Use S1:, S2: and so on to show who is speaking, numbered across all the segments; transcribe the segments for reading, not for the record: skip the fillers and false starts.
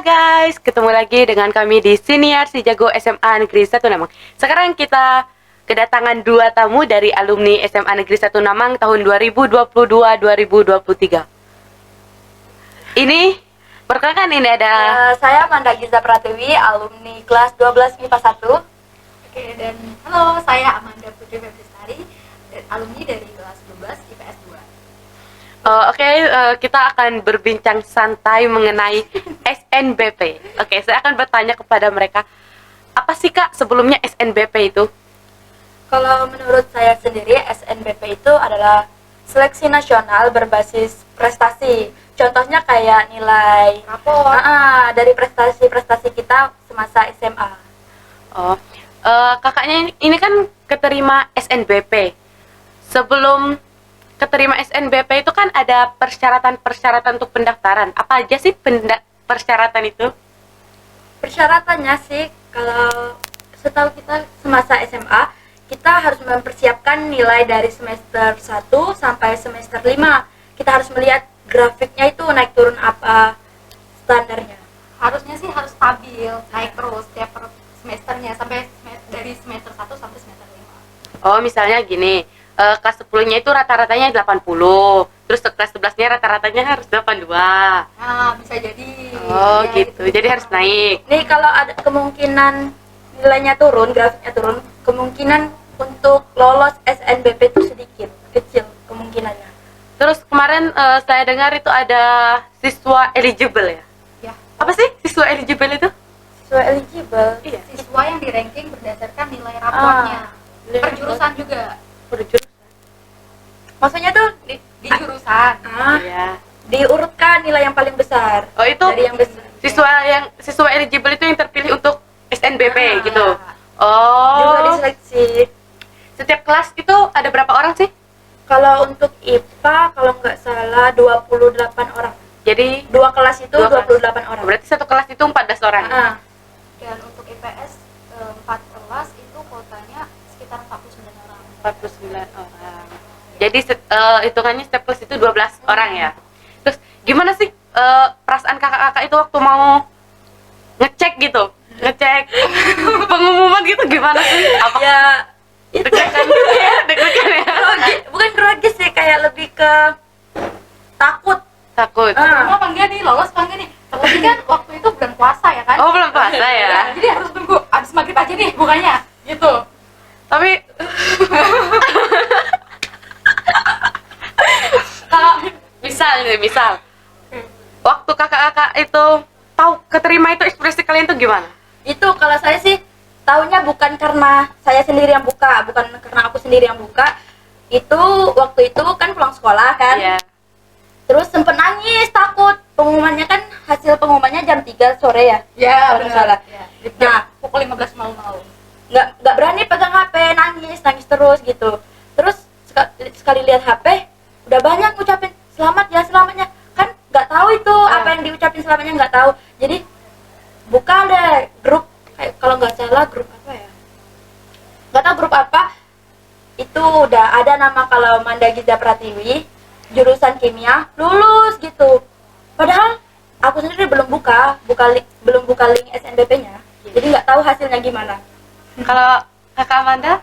S1: guys, ketemu lagi dengan kami di Siniar Si Jago SMA Negeri 1 Namang. Sekarang kita kedatangan dua tamu dari alumni SMA Negeri 1 Namang tahun 2022-2023. Ini, perkenalkan ini ada
S2: saya Amanda Giza Pratiwi, alumni kelas 12 MIPA 1.
S3: Oke, dan halo, saya Amanda Putri Febristari, alumni dari kelas 12 IPS 2.
S1: Kita akan berbincang santai mengenai SNBP. Saya akan bertanya kepada mereka, apa sih Kak sebelumnya SNBP itu?
S2: Kalau menurut saya sendiri, SNBP itu adalah seleksi nasional berbasis prestasi. Contohnya kayak nilai
S3: Rapor.
S2: Dari prestasi-prestasi kita semasa SMA.
S1: Kakaknya ini kan keterima SNBP. Sebelum keterima SNBP itu kan ada persyaratan-persyaratan untuk pendaftaran. Apa aja sih persyaratan itu?
S2: Persyaratannya sih, kalau setahu kita semasa SMA, kita harus mempersiapkan nilai dari semester 1 sampai semester 5. Kita harus melihat grafiknya itu naik turun apa standarnya.
S3: Harusnya sih harus stabil, naik terus tiap semesternya sampai dari semester 1 sampai semester 5.
S1: Misalnya gini, kelas 10-nya itu rata-ratanya 80, terus kelas 11-nya rata-ratanya harus 82.
S3: Nah, bisa jadi.
S1: Gitu. Jadi harus naik.
S2: Nih kalau ada kemungkinan nilainya turun, grafiknya turun, kemungkinan untuk lolos SNBP itu sedikit, kecil kemungkinannya.
S1: Terus kemarin saya dengar itu ada siswa eligible ya?
S3: Ya.
S1: Apa sih siswa eligible itu?
S2: Siswa eligible.
S1: Iya.
S3: Siswa yang di ranking berdasarkan nilai raportnya. Per jurusan juga.
S2: Maksudnya tuh
S3: Di jurusan.
S1: Iya.
S2: diurutkan nilai yang paling besar.
S1: Itu
S2: Dari yang besar.
S1: siswa eligible itu yang terpilih untuk SNBP
S3: Ah,
S1: gitu.
S2: Juga diseleksi.
S1: Setiap kelas itu ada berapa orang sih?
S2: Kalau untuk IPA kalau nggak salah 28 orang.
S1: Jadi
S2: Dua kelas itu
S1: Dua kelas.
S2: 28 orang.
S1: berarti satu kelas itu 14 orang.
S3: Dan untuk IPS 4 kelas itu kuotanya sekitar 49 orang.
S1: 49 orang. Jadi hitungannya setiap kelas itu 12 orang ya. Terus gimana sih perasaan kakak-kakak itu waktu mau ngecek gitu? Ngecek pengumuman gitu gimana sih? Apa
S2: Ya itu
S1: deg-degan gitu ya? Deg-degan ya?
S2: bukan grogi sih, kayak lebih ke takut.
S1: Takut.
S3: Mau apa enggak nih, lolos apa enggak nih? Terlebih kan waktu itu bulan puasa ya kan?
S1: Oh, belum puasa ya?
S3: Jadi harus tunggu abis maghrib aja nih bukanya gitu.
S1: Tapi kalau misal waktu kakak-kakak itu tahu keterima itu ekspresi kalian tuh gimana?
S2: Itu kalau saya sih tahunya bukan karena saya sendiri yang buka, bukan karena aku sendiri yang buka. Itu waktu itu kan pulang sekolah kan.
S1: Iya.
S2: Terus sempet nangis, takut. Pengumumannya kan, hasil pengumumannya jam 3 sore ya.
S3: Ya,
S2: Kalau nggak salah.
S3: Ya.
S2: Nah,
S3: Pukul 15.00.
S2: nggak berani pegang HP, nangis terus gitu. Terus sekali lihat HP, udah banyak ngucapin selamat ya, selamatnya. Kan nggak tahu itu apa yang diucapin selamatnya, nggak tahu. Jadi buka deh grup, kayak kalau nggak salah grup apa ya, nggak tahu grup apa. Itu udah ada nama kalau Amanda Giza Pratiwi, jurusan kimia, lulus gitu. Padahal aku sendiri belum buka link SNBP-nya, jadi nggak tahu hasilnya gimana.
S1: Kalau kakak Amanda?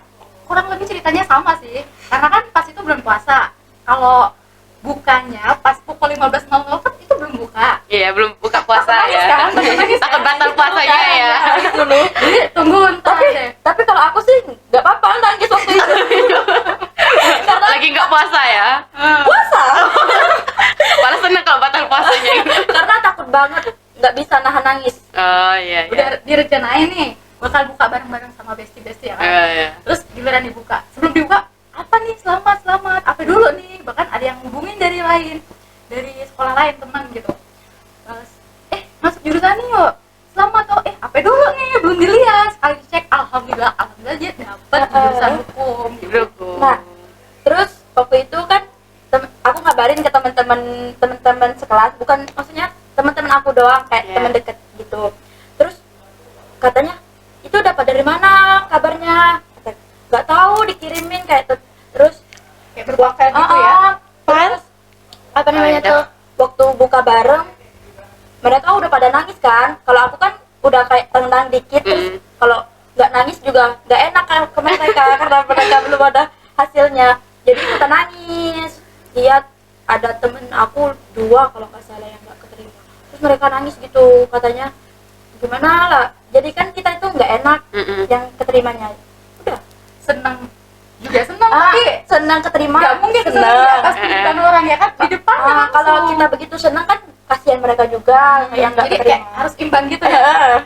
S3: Kurang lebih ceritanya sama sih. Karena kan pas itu bulan puasa. Kalau bukanya pas pukul 15.00 kan itu belum buka.
S1: Iya, belum buka puasa
S3: Nangis
S1: ya.
S3: kan? Nangis kan?
S1: Takut batal puasanya ya.
S3: Jadi tunggu ntar deh.
S2: Tapi kalau aku sih nggak apa-apa nangis waktu itu.
S1: Lagi nggak puasa ya?
S2: Puasa.
S1: Malah seneng kalau batal puasanya.
S2: Karena takut banget nggak bisa nahan nangis.
S1: Oh iya.
S3: Udah direncanain nih bakal buka bareng-bareng sama bestie-bestie ya kan.
S1: Iya.
S3: Terus giliran dibuka. Sebelum dibuka, apa nih selamat apa dulu nih, bahkan ada yang hubungin dari sekolah lain, teman gitu. Terus masuk jurusan nih yuk, selamat. Apa dulu nih, belum dilihat. Sekali dicek, alhamdulillah aja dapet di jurusan hukum gitu.
S2: Nah, terus waktu itu kan aku ngabarin ke teman-teman sekelas, bukan maksudnya teman-teman aku doang, kayak teman deket gitu. Terus katanya, itu dapat dari mana kabarnya? Nggak tahu, dikirimin kayak terus
S3: Kayak beruang kayak gitu ya.
S2: Terus apa namanya
S1: iya.
S2: tuh, waktu buka bareng mereka udah pada nangis kan, udah kayak tenang dikit, terus kalau nggak nangis juga nggak enak kan ke mereka karena mereka belum ada hasilnya, jadi kita nangis. Lihat ada temen aku 2 kalau nggak salah yang nggak keterima, terus mereka nangis gitu, katanya gimana lah, jadi kan kita itu nggak enak yang keterimanya. Udah
S3: Seneng juga seneng, tapi
S2: senang keterima,
S3: nggak mungkin seneng di atas penderitaan orang ya kan, di depan
S2: kalau kita begitu senang kan kasihan mereka juga yang nggak
S3: jadi kayak
S2: keterima.
S3: harus imbang gitu ya.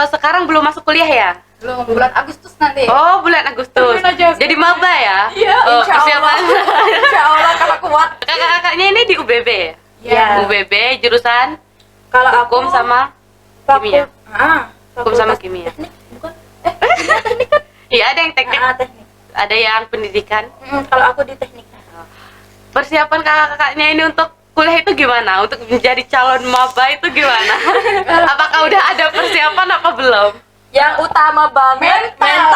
S1: Sekarang belum masuk kuliah ya?
S3: Belum, bulan Agustus nanti.
S1: Oh, bulan Agustus.
S3: Tungguin aja.
S1: Jadi maba ya?
S3: Iya,
S1: Oh,
S2: Insya Allah.
S1: persiapan.
S2: Insya Allah kalau kuat.
S1: Kakak-kakaknya ini di UBB ya?
S2: Iya.
S1: UBB jurusan
S2: Kalau
S1: hukum
S2: aku
S1: sama
S2: fakultas-
S1: kimia. Hukum sama
S2: fakultas
S1: kimia.
S2: teknik, bukan? Kimia teknik kan?
S1: Iya, ada yang teknik,
S2: Teknik.
S1: ada yang pendidikan.
S2: Kalau aku di teknik.
S1: Persiapan kakak-kakaknya ini untuk kuliah itu gimana? Untuk menjadi calon maba itu gimana? Apakah udah ada persiapan apa belum?
S2: Yang utama banget
S1: Mental.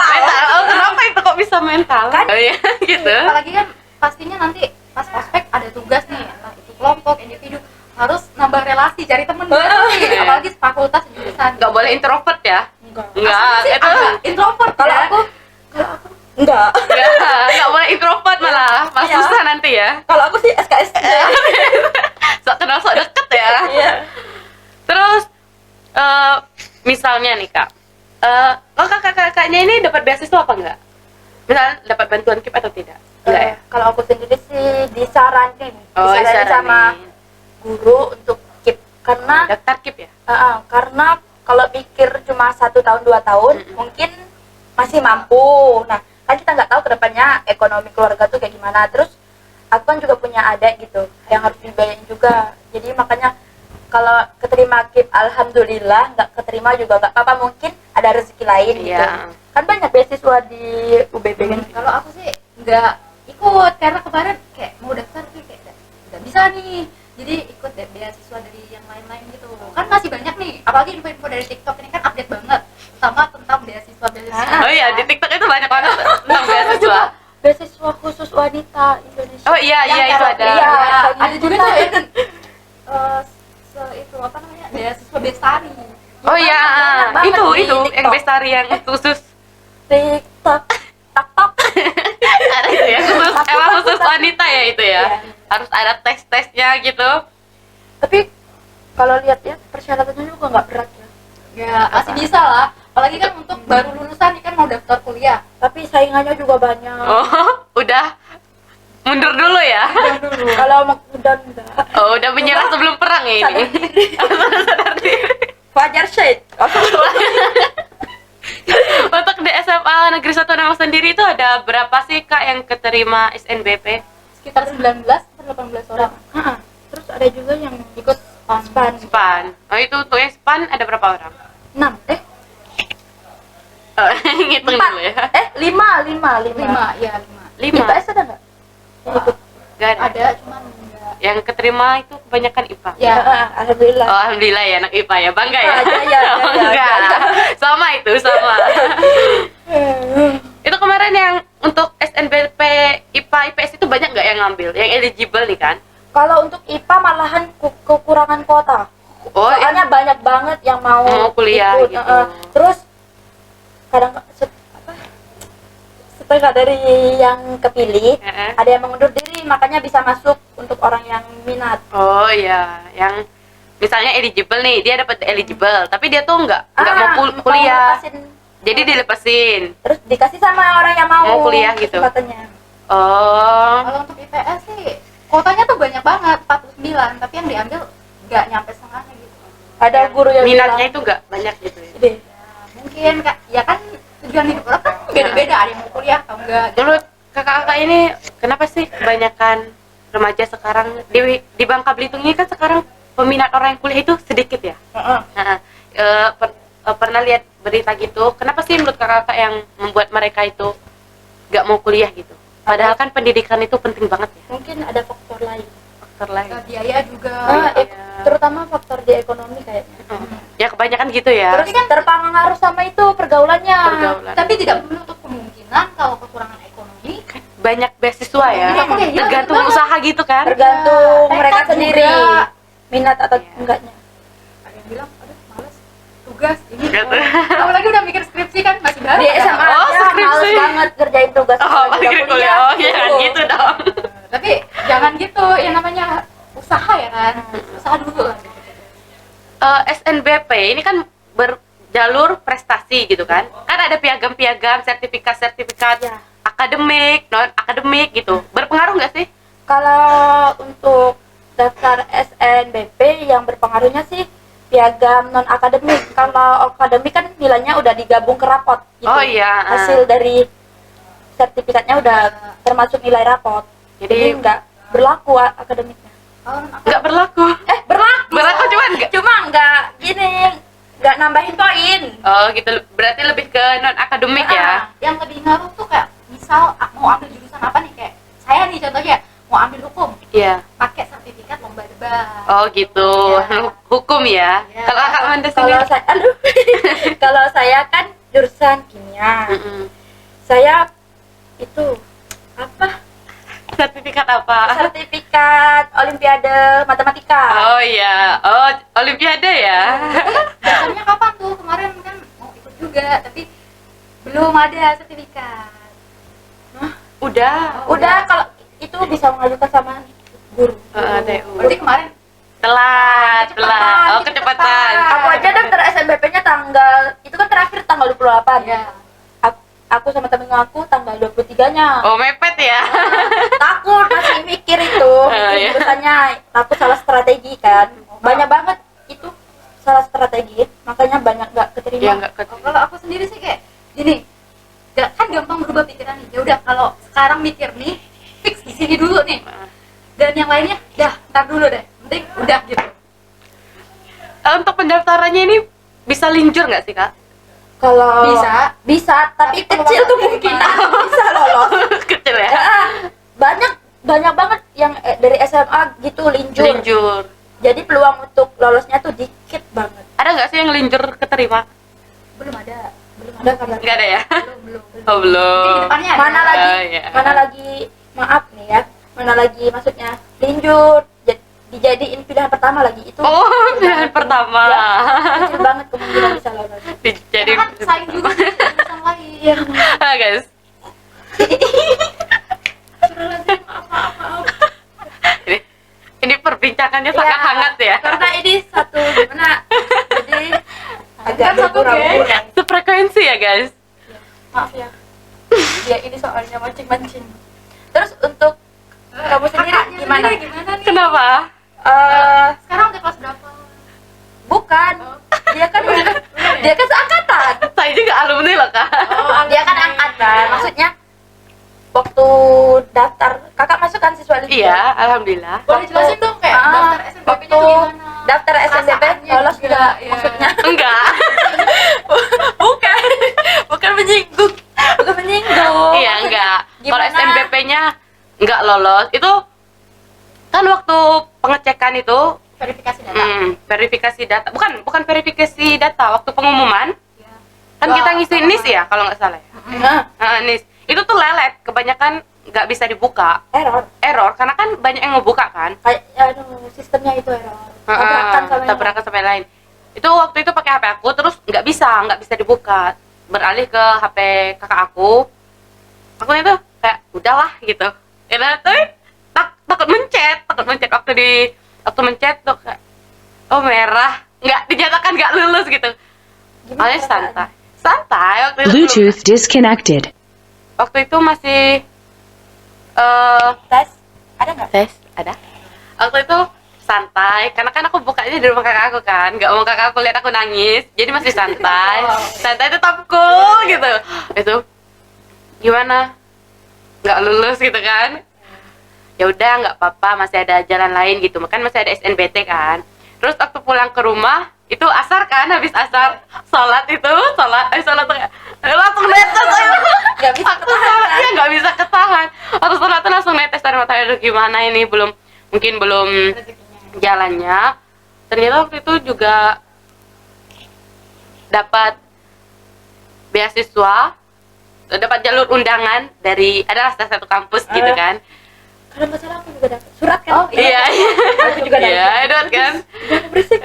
S1: Oh, kenapa itu kok bisa mental?
S2: Kan?
S1: Oh, iya, gitu.
S3: Apalagi kan pastinya nanti pas ospek ada tugas nih, entah itu kelompok, individu, harus nambah relasi, cari temen baru nih.
S1: Iya.
S3: Apalagi jurusan jurusan.
S1: Nggak boleh introvert ya?
S2: Enggak.
S1: Enggak,
S3: Sih,
S1: itu
S3: agak introvert
S2: Kalau
S3: ya.
S2: aku enggak.
S1: nggak boleh introvert malah. Mas
S2: Iya.
S1: susah nanti ya.
S2: Kalau aku sih SKS.
S1: Sok kenal sok deket ya.
S2: Iya.
S1: Terus misalnya nih Kak, kakak-kakaknya ini dapat beasiswa apa enggak? Misalnya dapat bantuan KIP atau tidak? Enggak ya?
S2: Kalau aku sendiri sih disaranin,
S1: Oh,
S2: disaranin sama
S1: disaranin.
S2: guru untuk keep karena
S1: Daftar KIP ya?
S2: karena kalau pikir cuma 1 tahun 2 tahun mungkin masih mampu. Nah kan kita nggak tahu kedepannya ekonomi keluarga tuh kayak gimana. Terus aku kan juga punya adik gitu yang harus dibayarin juga, jadi makanya kalau keterima KIP alhamdulillah, nggak keterima juga nggak apa-apa, mungkin ada rezeki lain gitu.
S1: Iya.
S2: Kan banyak beasiswa di UBB kan.
S3: Kalau aku sih nggak ikut karena kemarin kayak mau daftar tapi kayak nggak bisa nih. Jadi ikut deh beasiswa dari yang lain-lain gitu. Kan masih banyak nih, apalagi info-info dari TikTok ini kan update banget sama tentang beasiswa.
S1: Oh iya, di TikTok itu banyak banget tentang beasiswa.
S2: Beasiswa khusus wanita Indonesia.
S1: Oh iya,
S2: Yang
S1: itu
S2: kalau-
S1: ada.
S2: Iya,
S3: Ada juga tuh itu apa namanya, beasiswa bestari.
S1: Oh iya,
S2: Banyak banget
S1: itu
S2: di
S1: yang
S2: TikTok.
S1: bestari yang khusus.
S2: TikTok, TikTok.
S1: Ada itu ya, khusus,
S2: Tapi
S1: emang
S2: bagus,
S1: khusus
S2: tapi-
S1: wanita ya itu ya.
S2: Iya.
S1: Harus ada tes-tesnya gitu.
S2: Tapi kalau lihat ya persyaratannya juga nggak berat ya.
S3: Ya masih bisa lah. Apalagi kan untuk baru lulusan nih kan mau daftar kuliah.
S2: Tapi saingannya juga banyak.
S1: Oh, udah mundur dulu ya.
S2: Kalau mau udah enggak.
S1: Oh, udah menyerah sebelum perang ya ini. Sadar diri.
S2: Fajar Syed.
S1: Untuk di SMA Negeri 1 Nangor sendiri itu ada berapa sih Kak yang keterima SNBP?
S3: Sekitar 19 atau 18 orang.
S2: Terus ada juga yang
S3: Ikut
S2: span.
S1: SPAN. Oh, itu untuk yang SPAN ada berapa orang?
S2: 6
S1: Oh, ngitung dulu ya.
S2: 5
S3: 5, ya 5.
S1: 5.
S2: IPS ada nggak? Yang ikut.
S1: Gak ada.
S3: Ada cuman enggak.
S1: Yang keterima itu kebanyakan IPA.
S3: Ya.
S2: Alhamdulillah.
S1: Oh, alhamdulillah ya anak IPA ya. Bangga ya?
S2: Ya.
S1: Enggak. Sama itu, sama. Itu kemarin yang untuk SNBP IPA IPS itu banyak nggak yang ngambil? Yang eligible nih kan?
S2: Kalau untuk IPA malahan kekurangan kuota.
S1: Oh,
S2: Soalnya banyak banget yang mau
S1: kuliah
S2: ikut,
S1: gitu.
S2: Terus kadang setengah dari yang kepilih
S1: Heeh.
S2: ada yang mengundur diri, makanya bisa masuk untuk orang yang minat.
S1: Oh iya, yang misalnya eligible nih, dia dapat eligible, tapi dia tuh nggak mau kuliah,
S2: lepasin.
S1: jadi dilepasin.
S2: Terus dikasih sama orang yang mau
S1: kuliah gitu.
S2: kesempatannya.
S1: Oh,
S3: Kalau untuk IPS sih kuotanya tuh banyak banget, 49, tapi yang diambil nggak nyampe setengahnya gitu.
S2: Ada guru yang
S1: minatnya
S2: bilang,
S1: itu nggak banyak gitu ya.
S2: "Deh,
S3: Mungkin ya kan tujuan hidup orang kan beda-beda, ada yang mau kuliah atau enggak.
S1: Menurut kakak-kakak ini, kenapa sih kebanyakan remaja sekarang di Bangka Belitung ini kan sekarang peminat orang yang kuliah itu sedikit ya?
S2: heeh.
S1: Nah, pernah lihat berita gitu, kenapa sih menurut kakak yang membuat mereka itu nggak mau kuliah gitu? Padahal kan pendidikan itu penting banget ya,
S2: Mungkin ada faktor lain.
S1: faktor lain.
S3: Biaya juga.
S2: Terutama faktor di ekonomi kayaknya.
S1: Ya kebanyakan gitu ya.
S2: Terus terpengaruh sama itu pergaulannya.
S1: Pergaulan.
S3: Tapi tidak menutup kemungkinan kalau kekurangan ekonomi
S1: Banyak beasiswa ya,
S3: Iya, iya,
S1: tergantung
S3: bener banget.
S1: usaha gitu kan.
S2: Tergantung
S3: Iya.
S2: mereka
S3: Tekad
S2: sendiri
S3: juga.
S2: minat atau
S1: Iya.
S2: enggaknya.
S3: ada yang bilang aduh males tugas
S1: gitu.
S3: Apalagi udah mikir skripsi kan masih baru.
S2: Di
S3: kan?
S2: SMA
S1: Oh,
S2: aja
S1: skripsi.
S2: males banget kerjain tugas
S1: Oh,
S2: kalau
S1: balik
S2: udah
S1: kuliah. Oh, jangan gitu dong.
S3: Tapi jangan gitu, yang namanya usaha ya kan. Usaha dulu lah.
S1: SNBP ini kan berjalur prestasi gitu kan. Kan ada piagam-piagam, sertifikat-sertifikat
S2: Ya.
S1: akademik, non akademik gitu. Berpengaruh nggak sih?
S2: Kalau untuk daftar SNBP yang berpengaruhnya sih piagam non akademik. Kalau akademik kan nilainya udah digabung ke rapot gitu.
S1: Oh iya,
S2: Hasil dari sertifikatnya udah termasuk nilai rapot. Jadi
S1: Jadi
S2: nggak berlaku akademiknya.
S3: Kalau
S1: nggak berlaku.
S2: Berlaku.
S1: Berlaku cuman nggak.
S2: Cuma nggak gini, nggak nambahin poin.
S1: Oh gitu. Berarti lebih ke non akademik ya.
S3: yang lebih ngaruh tuh kayak misal mau ambil jurusan apa nih, kayak saya nih contohnya mau ambil hukum,
S1: Iya.
S3: pakai sertifikat lomba debat.
S1: Oh gitu.
S3: Iya.
S1: Hukum ya.
S3: Iya.
S1: Kalau Kak Manda
S2: Kalau
S1: sendiri?
S2: saya, aduh, kalau saya kan jurusan kimia.
S1: Mm-mm.
S2: Saya itu apa?
S1: Sertifikat apa?
S2: Sertifikat Olimpiade Matematika.
S1: Oh iya. Oh, olimpiade ya.
S3: Dasarnya kapan tuh? Kemarin kan mau ikut juga, tapi belum ada sertifikat.
S1: Udah.
S2: Udah kalau itu bisa mengajukan sama guru.
S1: TU.
S3: Berarti kemarin
S1: Telat. Oh,
S3: Kecepatan.
S1: kecepatan.
S2: Aku aja daftar SNBP-nya tanggal itu kan terakhir tanggal 28.
S3: ya
S2: Aku sama temen aku tanggal 23-nya.
S1: Oh, mepet ya.
S2: Takut masih mikir itu,
S1: Iya.
S2: jurusannya takut salah strategi kan. Banyak banget itu salah strategi, makanya banyak nggak
S1: Ya
S2: keterima.
S1: enggak ke.
S3: kalau aku sendiri sih kayak gini, kan gampang berubah pikiran nih. Ya udah, kalau sekarang mikir nih fix di sini dulu nih, dan yang lainnya dah ntar dulu deh, penting udah gitu.
S1: Untuk pendaftarannya ini bisa linjur nggak sih, Kak?
S2: Kalau
S3: Bisa.
S2: tapi
S3: Tapi
S2: kecil
S3: peluang
S2: kemungkinan bisa lolos.
S1: Kecil ya.
S2: Ya, banyak banget yang dari SMA gitu linjur.
S1: Linjur.
S2: Jadi peluang untuk lolosnya tuh dikit banget.
S1: Ada nggak sih yang linjur keterima?
S3: Belum ada
S2: Ada kabar.
S1: Nggak ada ya?
S3: belum
S1: Oh, belum.
S3: Mungkin kedepannya ada.
S2: Mana lagi?
S1: Oh, iya.
S2: Mana lagi? Maaf nih ya. Mana lagi maksudnya linjur dijadiin pilihan pertama lagi itu.
S1: Oh,
S2: kecil
S1: pilihan
S2: banget.
S1: pertama.
S2: Ya, kecil banget kemungkinan bisa lolos.
S1: Jadi
S3: Karena kan saing juga nih jurusan lain.
S1: ah, guys. Ini perbincangannya sangat
S2: Iya,
S1: hangat ya.
S2: Karena ini satu gimana? Jadi agak
S3: Kan satu
S2: berkurang-kurang.
S1: Sefrekuensi ya, guys.
S2: Maaf ya. Ya ini soalnya mancing-mancing. Terus untuk kamu sendiri
S3: Kakaknya
S2: gimana?
S3: sendiri gimana nih?
S1: Kenapa?
S3: Sekarang udah kelas berapa?
S2: Bukan. Dia kan dia kan seangkatan.
S1: Saya juga alumni loh, Kak.
S2: Dia kan angkatan. Maksudnya waktu daftar kakak masuk kan siswa linjur.
S1: Iya, alhamdulillah.
S3: Boleh jelasin dong kayak daftar SNBP-nya
S2: waktu
S3: tuh gimana?
S2: daftar SNBP
S3: Perasaannya
S2: lolos
S3: juga,
S2: juga
S3: iya.
S2: maksudnya.
S1: Enggak.
S2: bukan bukan menyinggung. Bukan menyinggung.
S1: Iya, enggak. Kalau
S2: Gimana?
S1: SNBP-nya enggak lolos, itu kan waktu pengecekan itu
S3: Verifikasi data.
S1: verifikasi data. Bukan verifikasi data, waktu pengumuman
S3: Iya.
S1: kan kita ngisi NIS ya kalau nggak salah ya.
S2: Nah,
S1: NIS. Itu tuh lelet, kebanyakan nggak bisa dibuka. Error karena kan banyak yang ngebuka kan.
S2: kayak aduh sistemnya itu error. Tabrakan sama yang
S1: Tabrakan sama yang lain. Itu waktu itu pakai HP aku terus nggak bisa dibuka. Beralih ke HP kakak aku. Aku itu kayak udahlah gitu. Karena tuh takut mencet waktu mencet tuh kayak oh merah, nggak dinyatakan nggak lulus gitu.
S2: Gimana
S1: Awalnya
S2: perasaannya?
S1: santai waktu itu.
S4: Bluetooth disconnected.
S1: Waktu itu masih
S2: Tes ada nggak?
S1: tes ada. Waktu itu santai karena kan aku bukanya di rumah kakak aku kan, nggak mau kakak aku lihat aku nangis, jadi masih santai. Santai tetap cool gitu. Itu gimana? Nggak lulus gitu kan? Ya udah nggak apa-apa, masih ada jalan lain gitu. Kan masih ada SNBT kan. Terus waktu pulang ke rumah itu asar kan, habis asar sholat tuh kayak langsung netes ayo.
S2: Nggak bisa
S1: Waktu sholat ya nggak bisa ketahan. Waktu sholat tuh langsung netes dari mata air, gimana ini mungkin belum
S3: Rezekinya.
S1: jalannya. Ternyata waktu itu juga dapat beasiswa, dapat jalur undangan dari adalah salah satu kampus gitu kan.
S2: Kalau nggak salah aku juga dapat surat kan?
S3: Oh,
S1: Iya,
S2: Aku juga dapat.
S1: iya, dapat kan.
S2: Udah aku berisik.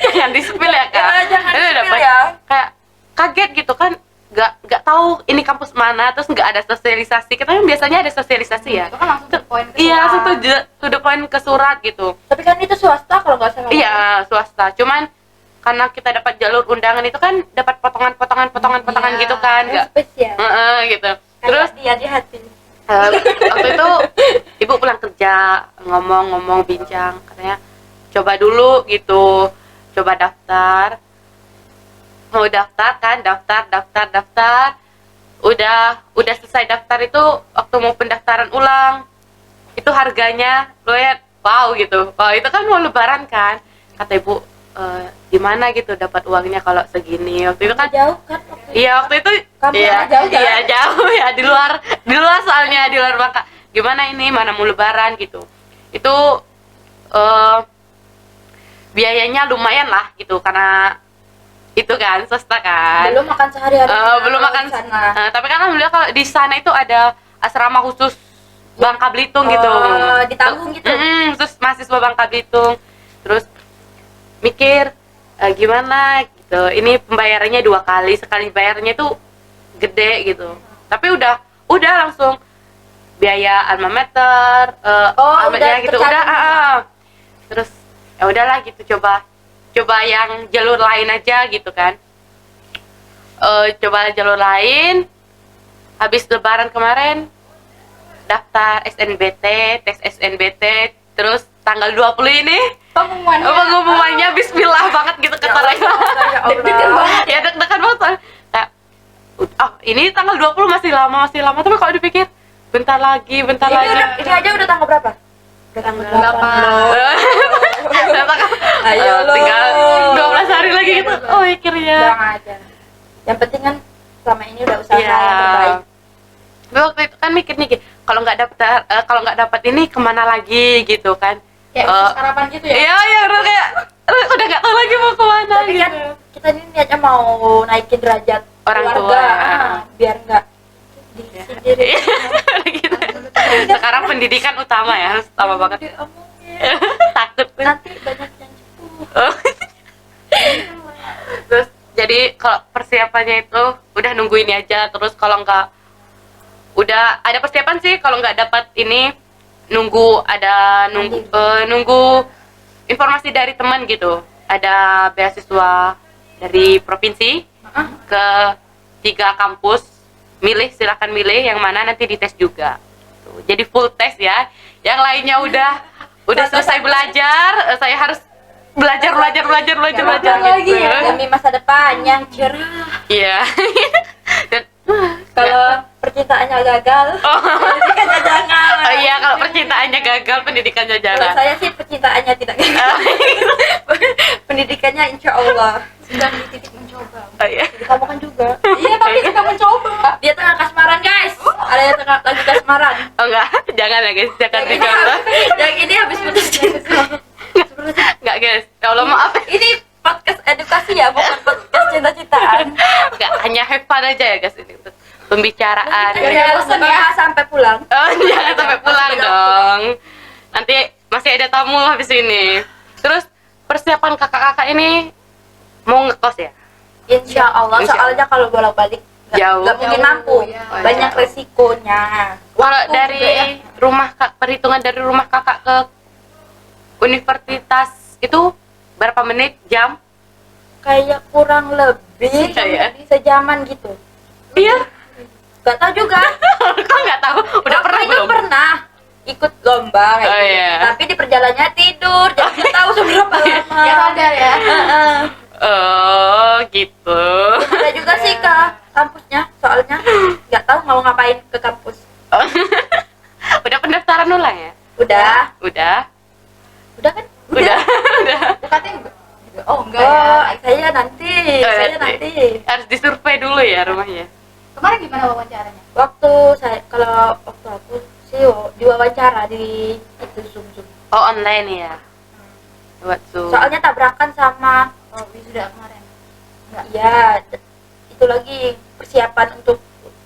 S1: Jangan di-spill ya Kak.
S2: Ya, jangan
S1: Itu
S2: di-spill
S1: dapat
S2: ya.
S1: kayak kaget gitu kan, nggak tahu ini kampus mana, terus nggak ada sosialisasi. Kita kan biasanya ada sosialisasi ya.
S3: Itu kan langsung to the point ke
S1: Iya,
S3: surat.
S1: langsung to the point ke surat gitu.
S2: Tapi kan itu swasta kalau nggak salah.
S1: Iya, swasta. Cuman karena kita dapat jalur undangan itu kan dapat potongan
S3: Iya.
S1: gitu kan,
S2: Yang
S1: nggak
S2: spesial.
S1: gitu.
S2: Terus
S1: Terus
S2: dia di hati.
S1: waktu itu ibu pulang kerja, ngomong bincang, katanya coba dulu gitu, coba daftar. Mau daftar kan, daftar. Udah selesai daftar itu, waktu mau pendaftaran ulang, itu harganya lo ya, wow gitu. Wow, itu kan mau lebaran kan. Kata ibu, gimana gitu dapat uangnya kalau segini. Waktu itu kan
S2: Jauh kan?
S1: iya, waktu itu
S2: Kamu
S1: iya,
S2: jauh kan?
S1: iya jauh ya, di luar soalnya, di luar Bangka. Gimana ini, mana mau lebaran gitu. Itu biayanya lumayan lah gitu, karena itu kan swasta kan.
S2: Belum makan sehari-hari.
S1: Belum makan
S2: di sana.
S1: tapi kan alhamdulillah kalau di sana itu ada asrama khusus Bangka Belitung gitu.
S2: Ditanggung gitu.
S1: Terus mahasiswa Bangka Belitung. Terus mikir gimana gitu. Ini pembayarannya 2 kali, sekali bayarnya itu gede gitu. Tapi udah langsung biaya alma mater,
S2: udah
S1: gitu
S2: tercakup.
S1: udah. Terus ya udahlah gitu, coba yang jalur lain aja gitu kan. Coba jalur lain. Habis lebaran kemarin daftar SNBT, tes SNBT, terus tanggal 20 ini pengumumannya bismillah banget gitu kata
S2: Allah,
S1: Raya.
S2: ya Allah.
S1: Deg-degan banget. Ya deg-degan banget. Kayak, ini tanggal 20 masih lama, tapi kalau dipikir bentar lagi.
S2: Ini aja udah tanggal berapa? Udah tanggal 8. Ayo lo.
S1: Tinggal 12 hari lagi gitu. Oh, akhirnya.
S2: Bilang aja. Yang penting kan selama ini udah usaha
S1: Iya.
S2: yang terbaik.
S1: Tapi waktu itu kan mikir nih, kalau nggak dapat ini kemana lagi gitu kan.
S3: Kayak usus harapan gitu ya.
S1: Iya, udah kayak udah nggak tahu lagi mau kemana
S2: Tapi
S1: gitu.
S2: kan kita ini niatnya mau naikin derajat
S1: Orang
S2: keluarga,
S1: tua.
S2: biar nggak disindir.
S1: Gitu. Sekarang pendidikan utama ya, harus utama banget.
S2: Diomongin.
S1: Takut tuh.
S2: Nanti banyak yang cepuh.
S1: Oh. Terus jadi kalau persiapannya itu udah nunggu ini aja, terus kalau nggak udah ada persiapan sih, kalau nggak dapat ini nunggu informasi dari teman gitu. Ada beasiswa dari provinsi ke 3 kampus, silakan milih yang mana, nanti dites juga. Tuh, jadi full tes ya. Yang lainnya udah selesai belajar, saya harus belajar
S2: Lagi
S1: gitu.
S2: ya, demi masa depan yang cerah.
S1: Iya. Dan
S2: Kalau percintaannya gagal, pendidikannya jangan.
S1: oh iya, kalau percintaannya gagal, pendidikannya
S2: Kalau
S1: jarang.
S2: saya sih percintaannya tidak gagal. Pendidikannya insya Allah.
S3: Sedang di titik mencoba.
S1: Oh iya.
S2: Kamu kan juga.
S3: Iya, tapi kita mencoba.
S2: Dia tengah kasmaran guys. Ada yang tengah lagi kasmaran.
S1: Oh enggak, jangan ya guys, jangan dicontoh.
S2: Yang ini habis putus cinta.
S1: Enggak guys, ya Allah maaf.
S2: Ini podcast edukasi ya, bukan podcast cinta-cintaan.
S1: Enggak, hanya have fun aja ya guys ini untuk pembicaraan.
S2: Ya, usaha sampai pulang.
S1: Oh, jangan sampai pulang dong. Nanti masih ada tamu habis ini. Terus persiapan kakak-kakak ini mau ngekos ya?
S2: Insya Allah,
S1: Insya Allah.
S2: soalnya kalau bolak-balik
S1: Jauh.
S2: nggak mungkin
S3: Jauh,
S2: mampu.
S3: ya.
S2: Banyak resikonya.
S1: Kalau
S2: Waktu
S1: dari
S2: juga ya.
S1: perhitungan dari rumah kakak ke universitas itu berapa menit, jam?
S2: Kayak kurang lebih
S1: Iya.
S2: sejaman gitu.
S1: Iya.
S2: Gak tahu juga.
S1: Kok nggak tahu? Udah
S2: Waktu
S1: pernah
S2: itu
S1: belum?
S2: pernah ikut lomba kayak
S1: Oh,
S2: gitu.
S1: iya.
S2: Tapi di perjalanannya tidur, jadi nggak tahu seberapa lama.
S3: Ya sadar ya.
S2: Heeh.
S1: Oh, gitu.
S2: Ada juga sih ke kampusnya, soalnya nggak tahu mau ngapain ke kampus.
S1: Udah pendaftaran ulang ya?
S2: Udah kan?
S1: Udah.
S3: UKT juga? Oh, enggak
S2: Oh,
S3: ya.
S2: saya nanti.
S1: Harus disurvei dulu ya rumahnya.
S3: Kemarin gimana wawancaranya?
S2: Waktu aku sih diwawancara di itu Zoom.
S1: Oh, online ya? Buat Zoom.
S2: Soalnya tabrakan sama
S3: Oh, wisuda kemarin. Enggak.
S2: ya itu lagi persiapan untuk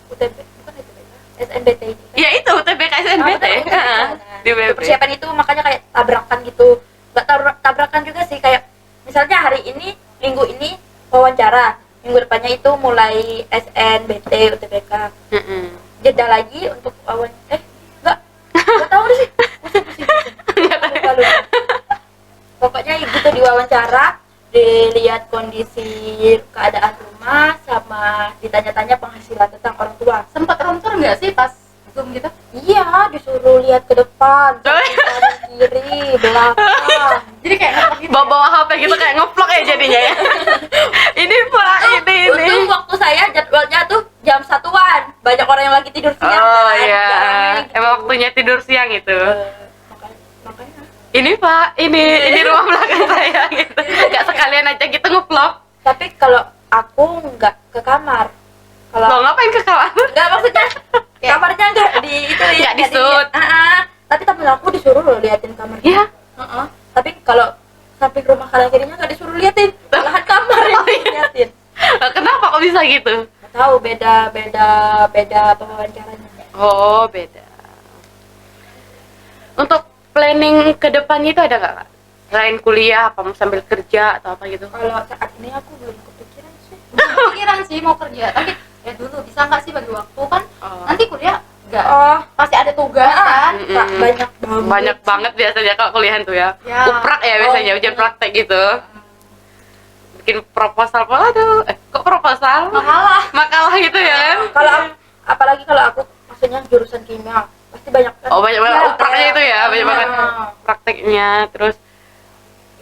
S2: UTB, bukan UTB, SNBT ini. kan?
S1: Ya itu UTBK SNBT.
S2: UTBK.
S1: Di WP.
S2: Persiapan itu makanya kayak tabrakan gitu. Nggak tabrakan juga sih, kayak wawancara. Minggu depannya itu mulai SNBT, UTBK. Jeda lagi untuk enggak tahu deh sih. Lupa. Pokoknya gitu diwawancara, dilihat kondisi keadaan rumah sama ditanya-tanya penghasilan tentang orang tua.
S3: Sempat rontor nggak sih pas Zoom gitu?
S2: Iya, disuruh lihat ke depan, kanan, kiri, belakang.
S3: Jadi kayak ngepot gitu.
S1: Bawa HP gitu kayak ngevlog ya jadinya ya. Ini Pak, ini.
S2: Untung waktu saya jadwalnya tuh jam 1-an. Banyak orang yang lagi tidur siang
S1: Oh
S2: kan.
S1: iya,
S2: nggak rame gitu.
S1: emang waktunya tidur siang itu.
S2: Makanya.
S1: Ini Pak, ini rumah belakang saya gitu. Gak sekalian aja gitu ngevlog.
S2: Tapi kalau aku nggak ke kamar.
S1: Lo
S2: Kalau
S1: ngapain ke kamar?
S2: nggak maksudnya kamarnya nggak di itu ya.
S1: Nggak di-shoot.
S2: Tapi temen aku disuruh loh liatin kamarnya.
S1: Iya.
S2: Tapi kalau samping rumah kanan kirinya nggak disuruh liatin, malahan kamar yang
S1: Oh, iya.
S2: diliatin.
S1: Kenapa kok bisa gitu?
S2: Nggak tahu beda pewawancaranya.
S1: Oh, beda. Untuk planning ke depannya itu ada nggak, Kak? Selain kuliah, apa mau sambil kerja atau apa gitu?
S2: Kalau saat ini aku belum kepikiran sih.
S3: Pikiran sih mau kerja, tapi ya dulu bisa nggak sih bagi waktu kan?
S1: Oh.
S3: Nanti kuliah nggak
S2: Oh,
S3: pasti ada tugas kan?
S2: Kak, banyak banget.
S1: Banyak banget biasanya kalau kuliahan tuh ya.
S3: Ya.
S1: Uprak ya biasanya, ujian praktek gitu. Bikin proposal, aduh, kok proposal? Makalah gitu ya kan?
S2: Kalau apalagi kalau aku maksudnya jurusan kimia, pasti banyak kan.
S1: Oh, banyak banget
S2: Iya,
S1: upraknya itu ya, banyak banget
S2: Ah.
S1: prakteknya. Terus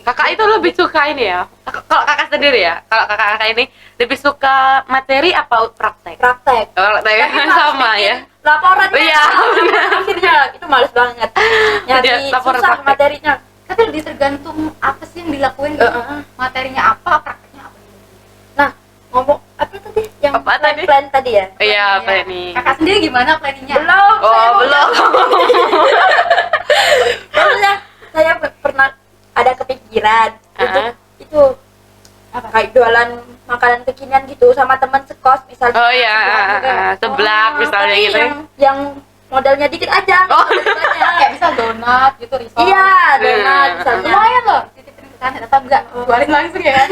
S1: kakak itu lebih suka ini ya. Kalau kakak sendiri ya, kalau kakak ini lebih suka materi apa praktek?
S2: Praktek.
S1: Oh, praktek
S2: Tapi harus
S1: sama
S2: bikin
S1: ya.
S2: Laporannya.
S1: Iya,
S2: Akhirnya itu males banget. Nyari
S1: Dia laporan
S2: susah
S1: praktek.
S2: materinya.
S3: Tapi lebih tergantung apa sih yang dilakuin gitu. Materinya apa, prakteknya apa.
S2: Nah, ngomong apa tadi? Yang
S1: Apa tadi?
S2: plan tadi ya?
S1: Iya,
S3: Ya.
S1: planning.
S3: Kakak sendiri gimana planningnya?
S2: Belum.
S1: Oh,
S2: saya mau
S1: belum.
S2: Maksudnya saya pernah ada kepikiran untuk itu apa kayak jualan makanan kekinian gitu sama teman sekos misalnya.
S1: Oh iya,
S2: sebelah juga.
S1: seblak misalnya
S2: tapi
S1: gitu.
S2: yang modalnya dikit aja.
S1: Oh.
S3: Kayak bisa donat gitu, risol.
S2: Iya, donat
S1: Hmm.
S2: misalnya.
S3: Lumayan loh, titipin ke sana atau enggak? Jualin langsung ya kan?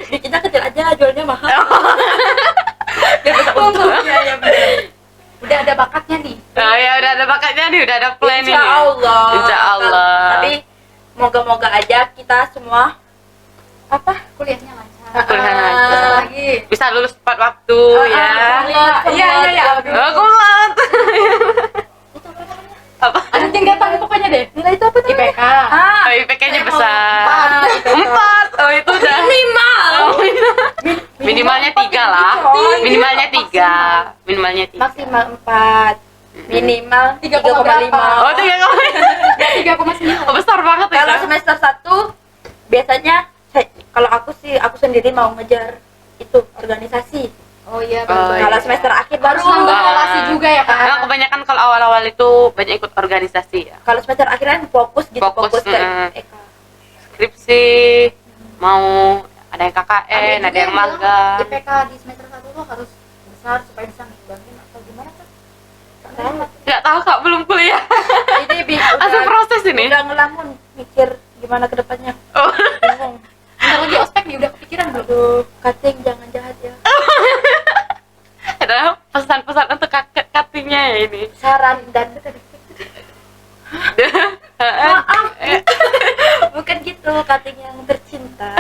S2: Bikinnya kecil aja, jualnya mahal.
S1: Dia bisa untung.
S2: Iya, iya benar.
S3: Udah ada bakatnya nih.
S1: Oh ya, udah ada bakatnya nih, udah ada planning.
S2: Insya Allah.
S1: Insya Allah.
S2: Tapi moga-moga aja kita semua apa?
S3: Kuliahnya lancar.
S1: Kuliah lancar.
S3: Terus apa lagi?
S1: Bisa lulus tepat waktu ya.
S3: Iya.
S1: Kumat.
S2: Itu apa namanya?
S1: Apa?
S3: Ada tingkatan pokoknya deh.
S2: Nilai itu apa namanya?
S3: IPK.
S1: Oh, IPK-nya besar. Empat. Oh, itu udah.
S2: Minimal.
S1: Oh, minimalnya 3 lah. Minimalnya 3. Minimalnya 3.
S2: Maksimal 4. Minimal
S3: 3,5.
S2: 3,5.
S1: Oh,
S3: 3,9.
S1: Oh, besar banget ya.
S2: Kalau semester 1 biasanya kalau aku sendiri mau ngejar itu organisasi.
S3: Oh iya,
S1: Oh,
S2: Kalau
S1: iya.
S2: semester akhir baru
S3: harus nambah relasi juga ya
S1: Emang
S3: kan?
S1: kebanyakan kalau awal-awal itu banyak ikut organisasi ya.
S2: kalau semester akhir kan fokus gitu,
S1: Fokus,
S2: fokus ke
S1: mm.
S2: EK.
S1: Skripsi, mau ada yang KKN, ada yang magang.
S3: IPK di semester 1 tuh harus besar supaya bisa ngembangin atau gimana kan?
S1: Nggak tahu Kak, belum kuliah.
S2: Ini
S1: Langsung proses ini.
S2: udah ngelamun mikir gimana ke depannya.
S1: Oh.
S2: Bingung.
S3: Bentar lagi ospek nih, udah kepikiran belum?
S2: Aduh, cutting jangan jahat ya.
S1: Ada pesan-pesan untuk cuttingnya ya ini.
S2: Saran dan maaf. Bukan gitu, cutting yang tercinta.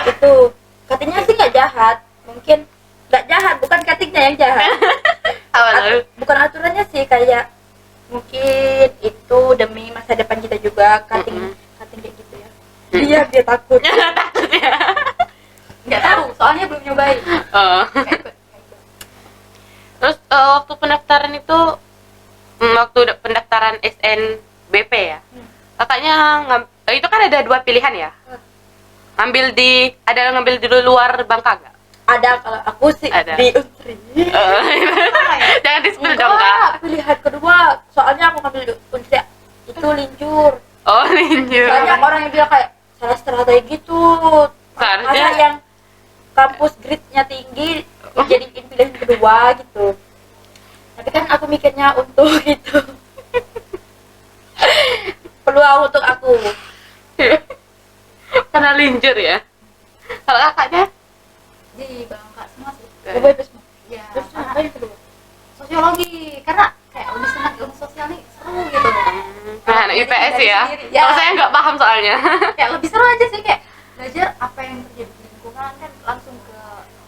S2: Itu cuttingnya sih nggak jahat, mungkin nggak jahat, bukan cuttingnya yang jahat.
S1: Apa tuh?
S2: Bukan aturannya sih, kayak mungkin itu demi masa depan kita juga cutting cutting kayak gitu ya. Iya, dia takut.
S1: Takutnya.
S3: Nggak tahu, soalnya belum nyobain.
S1: Oh. Terus waktu pendaftaran itu waktu pendaftaran SNBP ya. Kakaknya itu kan ada 2 pilihan ya. Ngambil di luar Bangka nggak?
S2: Ada, kalau aku sih
S1: Ada.
S2: di Unsri.
S1: Jangan di-spill dong Kak.
S2: Pilihan kedua, soalnya aku ngambil di Unsri itu linjur.
S1: Oh, linjur.
S2: Banyak orang yang bilang kayak salah strategi gitu.
S1: Seharusnya-
S2: Masa yang kampus grade-nya tinggi dijadiin pilihan kedua gitu. Tapi kan aku mikirnya untuk gitu. Peluang untuk aku.
S1: Karena linjur ya. Kalau kakaknya
S3: di Bangka semua sih.
S2: Coba itu semua.
S3: Ya,
S2: Terus
S3: karena
S2: apa yang kedua?
S3: sosiologi, karena kayak lebih senang ilmu sosial nih, seru gitu.
S1: Nah, anak
S3: Jadi
S1: IPS
S3: dari
S1: ya.
S3: sendiri, ya.
S1: Kalau saya nggak paham soalnya.
S3: Kayak lebih seru aja sih, kayak belajar apa yang terjadi di lingkungan kan langsung ke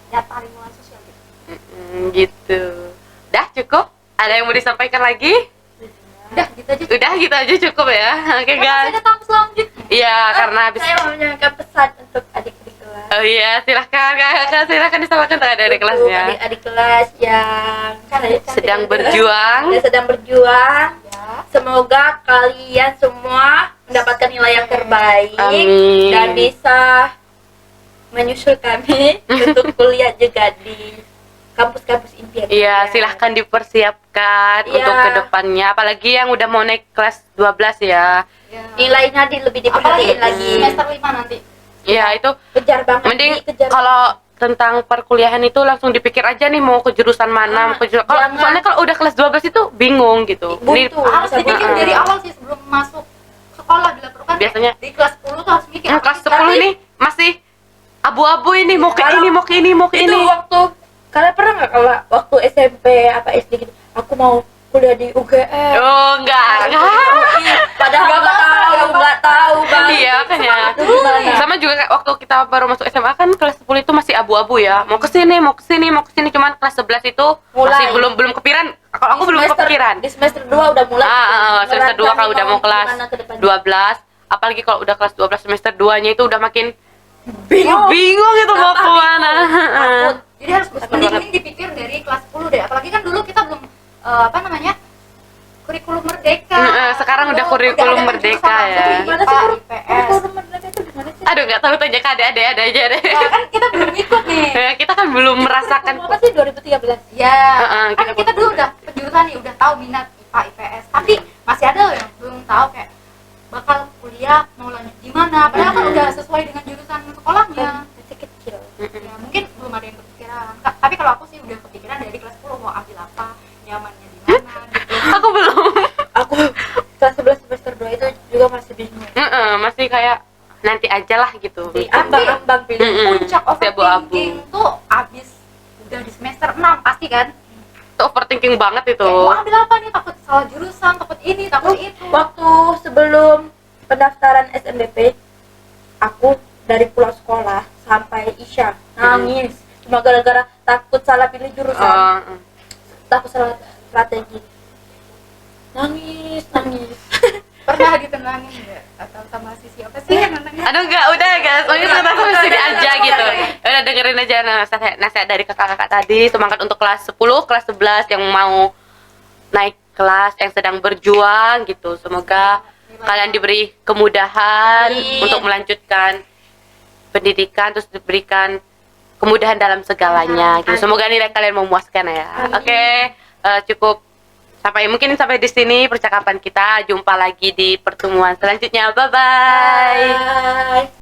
S3: nyata lingkungan sosial gitu.
S1: Gitu. Dah cukup? Ada yang mau disampaikan lagi?
S3: Udah gitu aja.
S1: Udah gitu aja cukup ya. Oke
S3: Kan masih
S1: guys.
S3: ada tahap selanjutnya.
S1: Iya, karena habis.
S2: Saya mau menyampaikan pesan untuk adik-adik kelas.
S1: Oh iya, silahkan kakak, silahkan disampaikan kepada adik
S2: Untuk
S1: kelasnya.
S2: adik-adik kelas yang
S1: Sedang berjuang.
S2: yang sedang berjuang.
S3: Ya.
S2: Semoga kalian semua mendapatkan nilai yang terbaik
S1: Amin.
S2: dan bisa menyusul kami untuk kuliah juga di kampus-kampus impian.
S1: Iya, silahkan dipersiapkan
S2: Iya.
S1: untuk kedepannya. Apalagi yang udah mau naik kelas 12 ya.
S3: Ya.
S2: Nilainya lebih
S3: Apalagi
S2: diperhatiin lagi.
S3: semester 5 nanti.
S1: Iya, itu
S2: Kejar banget.
S1: mending
S2: dikejar.
S1: kalau tentang perkuliahan itu langsung dipikir aja nih mau ke jurusan mana, mau ke jurusan. Kalau
S2: jangan.
S1: soalnya kalau udah kelas 12 itu bingung gitu.
S2: Buntu.
S3: Harus
S2: bisa
S3: dipikir
S2: buntu.
S3: dari awal sih sebelum masuk sekolah bila perlu kan.
S1: Biasanya-
S3: di kelas 10 tuh harus mikir.
S1: Kelas 10 nih masih abu-abu ini mau ke
S2: Kalau
S1: ini, mau ke ini, mau ke
S2: Itu
S1: ini.
S2: waktu kalian pernah nggak kalau waktu SMP apa SD gitu, aku mau kuliah di UGM.
S1: Oh, enggak.
S2: Padahal nggak tahu bang.
S1: Iya, makanya.
S2: Itu gimana?
S1: Sama juga kayak waktu kita baru masuk SMA kan kelas 10 itu masih abu-abu ya. Mau ke sini, mau ke sini, mau ke sini, cuman kelas 11 itu masih
S2: Mulai.
S1: belum kepikiran. Kalau aku belum kepikiran.
S2: Di semester 2 udah mulai.
S1: Semester 2 kalau udah mau kelas
S2: gimana ke depannya.
S1: 12, apalagi kalau udah kelas 12 semester 2-nya itu udah makin bingung itu mau
S2: Apa
S1: kemana.
S3: Takut. Jadi harus
S1: Takut
S3: mending
S1: banget.
S3: mending dipikir dari kelas 10 deh. Apalagi kan dulu kita belum apa namanya? Kurikulum merdeka.
S1: Sekarang udah
S3: Dulu
S1: kurikulum
S3: ada
S1: merdeka
S3: jurusan
S1: ya.
S3: langsung
S2: Gimana
S3: IPA,
S2: sih
S3: IPS.
S2: kurikulum merdeka itu gimana sih?
S1: Aduh, nggak tahu tanya ke adik-adik ada aja deh.
S3: Ya kan kita belum ikut nih.
S1: Kita kan belum merasakan.
S2: Kurikulum apa sih 2013?
S3: Ya, kan
S1: kita
S3: kita dulu
S1: belum.
S3: udah penjurusan nih, udah tahu minat IPA, IPS. Tapi masih ada loh yang belum tahu kayak bakal kuliah mau lanjut di mana. Padahal kan udah sesuai dengan jurusan sekolahnya.
S2: Masih kecil.
S3: Ya, mungkin belum ada yang kepikiran. Tapi kalau aku sih udah kepikiran dari kelas 10 mau ambil apa, nyamannya di mana gitu.
S1: Aku belum.
S2: Aku kelas 11 semester 2 itu juga masih bingung.
S1: Masih kayak nanti aja lah gitu.
S2: Di ambang-ambang pilih.
S3: Puncak
S1: Masih abu-abu.
S3: overthinking tuh abis udah di semester 6 pasti kan.
S1: Itu overthinking banget itu.
S3: Kayak, mau ambil apa nih, takut salah jurusan, takut ini, takut itu.
S2: Waktu sebelum pendaftaran SNBP, aku dari pulang sekolah sampai Isya nangis cuma gara-gara takut salah pilih jurusan, takut salah strategi. Nangis.
S3: Pernah ditenangin nggak? Atau sama si siapa sih yang nenangin?
S1: Aduh enggak, udah guys, pokoknya kita sampai sini aja gitu. Udah dengerin aja nasihat dari kakak-kakak tadi. Semangat untuk kelas 10, kelas 11 yang mau naik kelas, yang sedang berjuang gitu. Semoga kalian diberi kemudahan
S2: Amin.
S1: untuk melanjutkan pendidikan, terus diberikan kemudahan dalam segalanya gitu. Semoga nilai kalian memuaskan ya.
S2: Amin.
S1: Oke, cukup mungkin sampai di sini percakapan kita. Jumpa lagi di pertemuan selanjutnya. Bye bye.
S2: Bye.